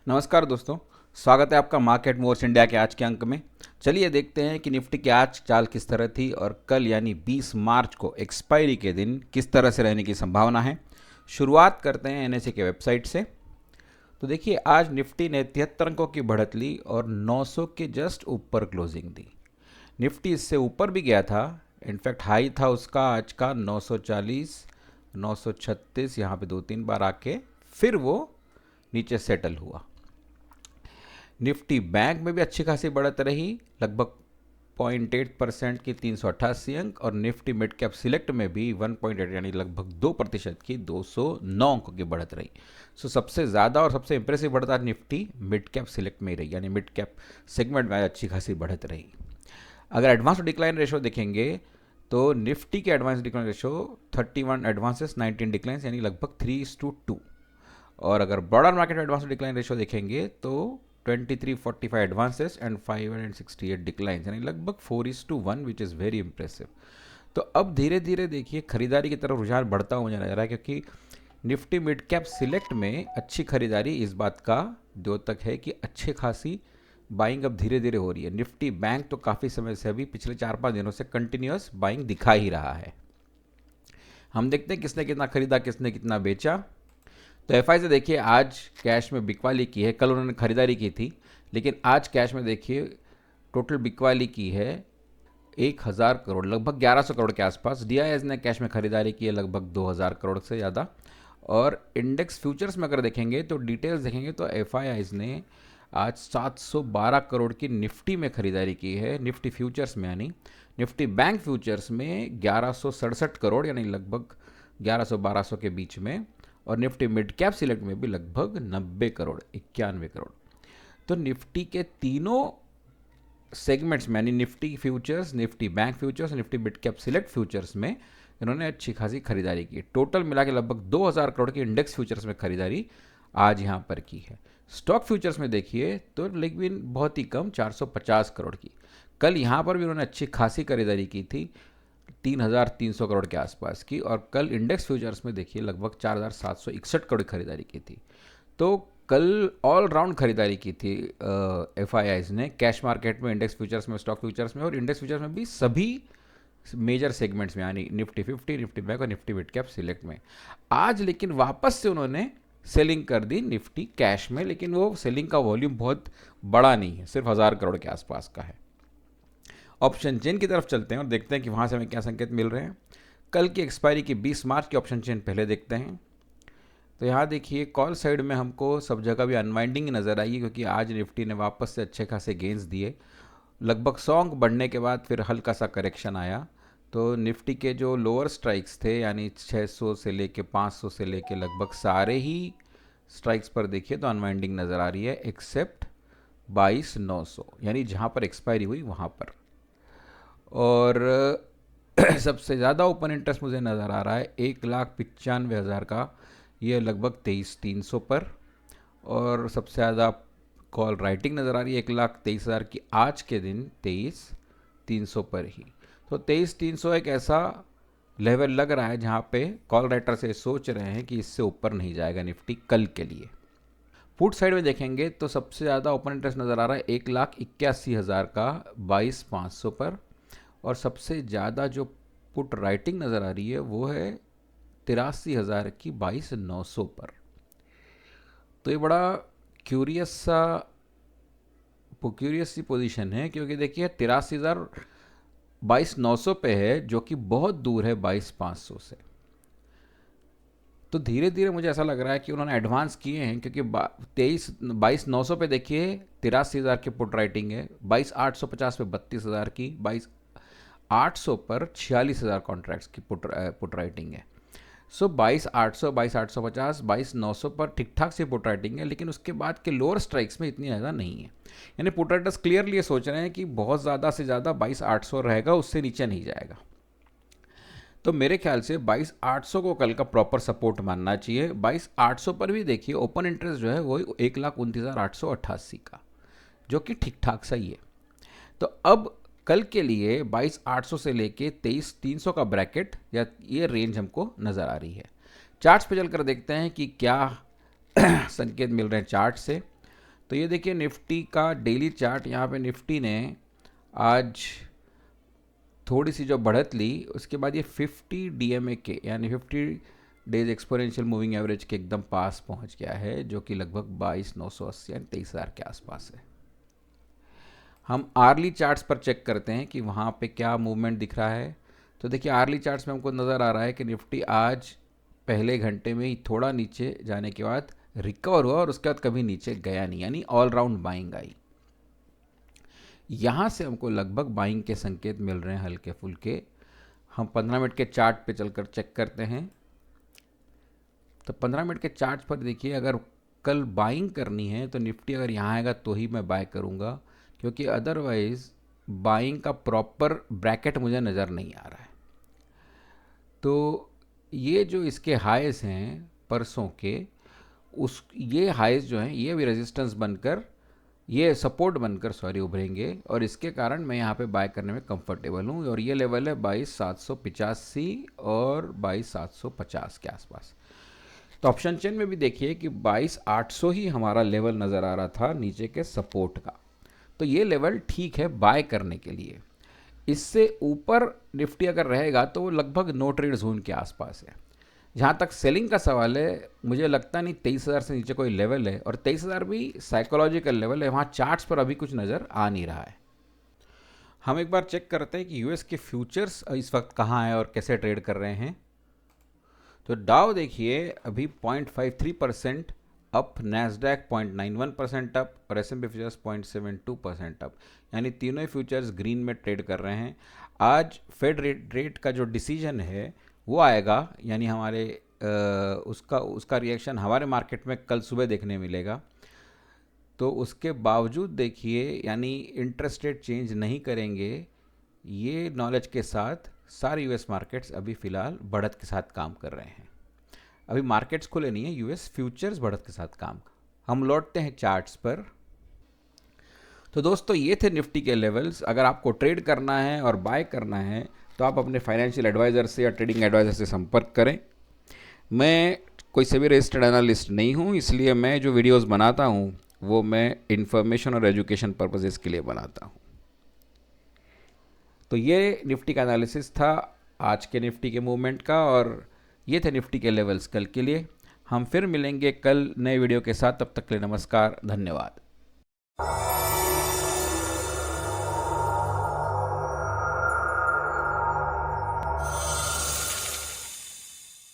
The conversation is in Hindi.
नमस्कार दोस्तों। स्वागत है आपका मार्केट मोर्स इंडिया के आज के अंक में। चलिए देखते हैं कि निफ्टी की आज चाल किस तरह थी और कल यानी 20 मार्च को एक्सपायरी के दिन किस तरह से रहने की संभावना है। शुरुआत करते हैं एनएसए के वेबसाइट से। तो देखिए आज निफ्टी ने 73 अंकों की बढ़त ली और 900 के जस्ट ऊपर क्लोजिंग दी। निफ्टी इससे ऊपर भी गया था, इनफैक्ट हाई था उसका आज का 940, 936, यहाँ पे 2-3 बार आके फिर वो नीचे सेटल हुआ। निफ्टी बैंक में भी अच्छी खासी बढ़त रही, लगभग 0.8% की 388 अंक, और निफ्टी मिड कैप सिलेक्ट में भी 1.8 यानी लगभग 2% की 209 अंकों की बढ़त रही। सो सबसे ज़्यादा और सबसे इंप्रेसिव बढ़त आज निफ्टी मिड कैप सिलेक्ट में रही, यानी मिड कैप सेगमेंट में अच्छी खासी बढ़त रही। अगर एडवांस डिक्लाइन रेशो देखेंगे तो निफ्टी के advance decline ratio 31 advances 19 declines यानी लगभग 3:2। और अगर ब्रॉडर मार्केट में एडवांस डिक्लाइन रेशो देखेंगे तो 2345 एडवांसेस एंड 568 डिक्लाइंस यानी लगभग 4:1, विच इज़ वेरी इंप्रेसिव। तो अब धीरे धीरे देखिए खरीदारी की तरफ रुझान बढ़ता हुआ नजर आ रहा है, क्योंकि निफ्टी मिड कैप सिलेक्ट में अच्छी खरीदारी इस बात का द्योतक है कि अच्छी खासी बाइंग अब धीरे धीरे हो रही है। निफ्टी बैंक तो काफ़ी समय से अभी पिछले 4-5 दिनों से कंटिन्यूस बाइंग दिखा ही रहा है। हम देखते हैं किसने कितना खरीदा, किसने कितना बेचा। तो एफआई से देखिए आज कैश में बिकवाली की है, कल उन्होंने खरीदारी की थी, लेकिन आज कैश में देखिए टोटल बिकवाली की है 1000 करोड़, लगभग 1100 करोड़ के आसपास। डीआईएस ने कैश में खरीदारी की है लगभग 2000 करोड़ से ज़्यादा। और इंडेक्स फ्यूचर्स में अगर देखेंगे तो डिटेल्स देखेंगे तो एफआईआईज ने आज 712 करोड़ की निफ्टी में खरीदारी की है, निफ्टी फ्यूचर्स में, यानी निफ्टी बैंक फ्यूचर्स में 1167 करोड़ यानी लगभग 1100-1200 के बीच में, और निफ्टी मिड कैप सिलेक्ट में भी लगभग 90 करोड़ 91 करोड़। तो निफ्टी के तीनों सेगमेंट्स में यानी Nifty futures, Nifty bank futures, Nifty mid cap select futures में इन्होंने अच्छी खासी खरीदारी की। टोटल मिला के लगभग 2000 करोड़ की इंडेक्स फ्यूचर्स में खरीदारी आज यहाँ पर की है। स्टॉक फ्यूचर्स में देखिए तो लेकिन बहुत ही कम 450 करोड़ की। कल यहाँ पर भी उन्होंने अच्छी खासी खरीदारी की थी 3300 करोड़ के आसपास की, और कल इंडेक्स फ्यूचर्स में देखिए लगभग 4761 करोड़ खरीदारी की थी। तो कल ऑल राउंड खरीदारी की थी एफआईआईज ने कैश मार्केट में, इंडेक्स फ्यूचर्स में, स्टॉक फ्यूचर्स में, और इंडेक्स फ्यूचर्स में भी सभी मेजर सेगमेंट्स में यानी निफ्टी 50, निफ्टी बैंक और निफ्टी मिड कैप सिलेक्ट में। आज लेकिन वापस से उन्होंने सेलिंग कर दी निफ्टी कैश में, लेकिन वो सेलिंग का वॉल्यूम बहुत बड़ा नहीं है, सिर्फ 1000 करोड़ के आसपास का है। ऑप्शन चेन की तरफ चलते हैं और देखते हैं कि वहाँ से हमें क्या संकेत मिल रहे हैं। कल की एक्सपायरी की 20 मार्च की ऑप्शन चेन पहले देखते हैं। तो यहाँ देखिए कॉल साइड में हमको सब जगह भी अनवाइंडिंग नज़र आई, क्योंकि आज निफ्टी ने वापस से अच्छे खासे गेंस दिए। लगभग 100 अंक बढ़ने के बाद फिर हल्का सा करेक्शन आया। तो निफ्टी के जो लोअर स्ट्राइक्स थे यानी 600 से लेके 500 से लेके लगभग सारे ही स्ट्राइक्स पर देखिए तो अनवाइंडिंग नज़र आ रही है, एक्सेप्ट 22,900 यानी जहाँ पर एक्सपायरी हुई वहाँ पर। और सबसे ज़्यादा ओपन इंटरेस्ट मुझे नज़र आ रहा है 1,95,000 का, ये लगभग 23,300 पर। और सबसे ज़्यादा कॉल राइटिंग नज़र आ रही है 1,23,000 की आज के दिन 23,300 पर ही। तो 23,300 एक ऐसा लेवल लग रहा है जहाँ पे कॉल राइटर से सोच रहे हैं कि इससे ऊपर नहीं जाएगा निफ्टी कल के लिए। पुट साइड में देखेंगे तो सबसे ज़्यादा ओपन इंटरेस्ट नज़र आ रहा है 1,81,000 का 22,500 पर, और सबसे ज़्यादा जो पुट राइटिंग नज़र आ रही है वो है 83,000 की 22,900 पर। तो ये बड़ा क्यूरियस सी पोजीशन है, क्योंकि देखिए 83,000 22,900 पे है, जो कि बहुत दूर है 22,500 से। तो धीरे धीरे मुझे ऐसा लग रहा है कि उन्होंने एडवांस किए हैं, क्योंकि 22,900 पे देखिए 83,000 की पुट राइटिंग है, 22,850 पे 32,000 की, 22,800 पर 46,000 कॉन्ट्रैक्ट्स की पुट राइटिंग है। सो 22,800, 22,850, 22,900 पर ठीक ठाक से पुट राइटिंग है, लेकिन उसके बाद के लोअर स्ट्राइक्स में इतनी ज़्यादा नहीं है। यानी पुट राइटर्स क्लियरली ये सोच रहे हैं कि बहुत ज़्यादा से ज़्यादा 22,800 रहेगा, उससे नीचे नहीं जाएगा। तो मेरे ख्याल से 22,800 को कल का प्रॉपर सपोर्ट मानना चाहिए। 22,800 पर भी देखिए ओपन इंटरेस्ट जो है वो 1,29,888 का, जो कि ठीक ठाक सही है। तो अब कल के लिए 22,800 से लेके 23,300 का ब्रैकेट या ये रेंज हमको नज़र आ रही है। चार्ट्स पे चलकर देखते हैं कि क्या संकेत मिल रहे हैं चार्ट से। तो ये देखिए निफ्टी का डेली चार्ट, यहाँ पे निफ्टी ने आज थोड़ी सी जो बढ़त ली उसके बाद ये 50 डीएमए के यानी 50 डेज एक्सपोनेंशियल मूविंग एवरेज के एकदम पास पहुंच गया है, जो कि लगभग 22,980 यानी 23,000 के आसपास है। हम आर्ली चार्ट्स पर चेक करते हैं कि वहाँ पे क्या मूवमेंट दिख रहा है। तो देखिए आर्ली चार्ट्स में हमको नज़र आ रहा है कि निफ्टी आज पहले घंटे में ही थोड़ा नीचे जाने के बाद रिकवर हुआ और उसके बाद कभी नीचे गया नहीं, यानी ऑल राउंड बाइंग आई। यहाँ से हमको लगभग बाइंग के संकेत मिल रहे हैं हल्के फुल्के। हम 15 मिनट के चार्ट पे चलकर चेक करते हैं। तो 15 मिनट के चार्ट पर देखिए, अगर कल बाइंग करनी है तो निफ्टी अगर यहाँ आएगा तो ही मैं बाय करूँगा, क्योंकि अदरवाइज़ बाइंग का प्रॉपर ब्रैकेट मुझे नज़र नहीं आ रहा है। तो ये जो इसके हाइस हैं परसों के, ये हाइस जो हैं ये भी रेजिस्टेंस बनकर, ये सपोर्ट बनकर उभरेंगे, और इसके कारण मैं यहाँ पे बाय करने में कंफर्टेबल हूँ। और ये लेवल है 22,785 और 22,750 के आसपास। तो ऑप्शन चेन में भी देखिए कि 22,800 ही हमारा लेवल नज़र आ रहा था नीचे के सपोर्ट का। तो ये लेवल ठीक है बाय करने के लिए। इससे ऊपर निफ्टी अगर रहेगा तो वो लगभग नो ट्रेड जोन के आसपास है। जहाँ तक सेलिंग का सवाल है, मुझे लगता नहीं 23,000 से नीचे कोई लेवल है, और 23,000 भी साइकोलॉजिकल लेवल है, वहाँ चार्ट्स पर अभी कुछ नज़र आ नहीं रहा है। हम एक बार चेक करते हैं कि यूएस के फ्यूचर्स इस वक्त कहाँ हैं और कैसे ट्रेड कर रहे हैं। तो डाउ देखिए अभी 0.53% अप, नैस्डैक 0.91% अप और S&P फ्यूचर्स 0.72% अप, यानी तीनों ही फ्यूचर्स ग्रीन में ट्रेड कर रहे हैं। आज फेड रेट का जो डिसीजन है वो आएगा, यानी हमारे उसका रिएक्शन हमारे मार्केट में कल सुबह देखने मिलेगा। तो उसके बावजूद देखिए, यानी इंटरेस्ट रेट चेंज नहीं करेंगे, ये नॉलेज के साथ सारे यूएस मार्केट्स अभी फ़िलहाल बढ़त के साथ काम कर रहे हैं। अभी मार्केट्स खुले नहीं है, यूएस फ्यूचर्स बढ़त के साथ काम। हम लौटते हैं चार्ट्स पर। तो दोस्तों ये थे निफ्टी के लेवल्स। अगर आपको ट्रेड करना है और बाय करना है तो आप अपने फाइनेंशियल एडवाइज़र से या ट्रेडिंग एडवाइज़र से संपर्क करें। मैं कोई सेबी रजिस्टर्ड एनालिस्ट नहीं हूँ, इसलिए मैं जो वीडियोस बनाता हूँ वो मैं इन्फॉर्मेशन और एजुकेशन पर्पसेस के लिए बनाता हूँ। तो ये निफ्टी का एनालिसिस था आज के निफ्टी के मूवमेंट का, और ये थे निफ्टी के लेवल्स कल के लिए। हम फिर मिलेंगे कल नए वीडियो के साथ, तब तक के लिए नमस्कार, धन्यवाद।